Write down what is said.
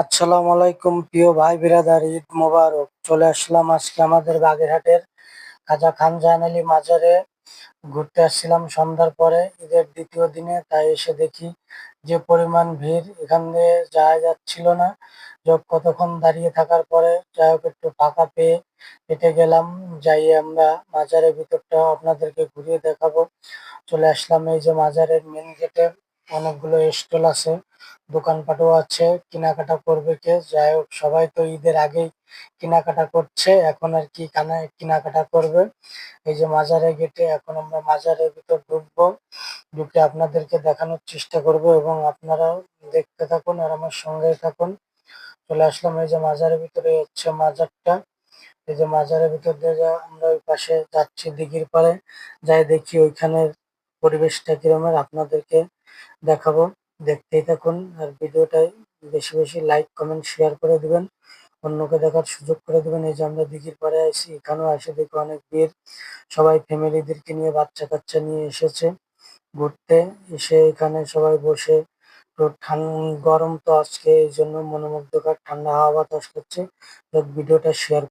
আসসালামু আলাইকুম প্রিয় ভাই বিরাদার, ঈদ মোবারক। চলে আসলাম আজকে আমাদের বাগেরহাটের খাজা খান জাহান আলী মাজারে। ঘুরতে আসছিলাম সন্ধ্যার পরে ঈদের দ্বিতীয় দিনে, তাই এসে দেখি যে পরিমাণ ভিড়, এখান দিয়ে যাওয়া যাচ্ছিল না। কতক্ষণ দাঁড়িয়ে থাকার পরে যাই হোক একটু ফাঁকা পেয়ে হেঁটে গেলাম। যাই আমরা মাজারের ভিতরটা আপনাদেরকে ঘুরিয়ে দেখাবো। চলে আসলাম এই যে মাজারের মেন গেটে। অনেকগুলো স্টল আছে, দোকানপাটও আছে। কেনাকাটা করবে কে, যাই হোক সবাই তো ঈদের আগেই কেনাকাটা করছে, এখন আর কি কেনাকাটা করবে। এই যে মাজারের গেটে, এখন আমরা মাজারের ভিতর ঢুকবো। ঢুকে আপনাদেরকে দেখানোর চেষ্টা করব এবং আপনারাও দেখতে থাকুন আর আমার সঙ্গেই থাকুন। চলে আসলাম এই যে মাজারের ভিতরে, হচ্ছে মাজারটা। এই যে মাজারের ভিতর দিয়ে আমরা ওই পাশে যাচ্ছি দিঘির পাড়ে। যাই দেখি ওইখানের পরিবেশটা কিরমের, আপনাদেরকে দেখাবো। দেখতেই থাকুন আর ভিডিওটাই বেশি বেশি লাইক কমেন্ট শেয়ার করে দিবেন, অন্যকে দেখার সুযোগ করে দিবেন। এই যে আমরা দিঘির পাড়ে আইছি, এখানেও এসে দেখি অনেক ভিড়। সবাই ফ্যামিলিদেরকে নিয়ে, বাচ্চা কাচ্চা নিয়ে এসেছে ঘুরতে। এসে এখানে সবাই বসে, তো গরম তো আজকে, এই জন্য মনোমুগ্ধকর ঠান্ডা হাওয়া বাতাস করছে। ভিডিওটা শেয়ার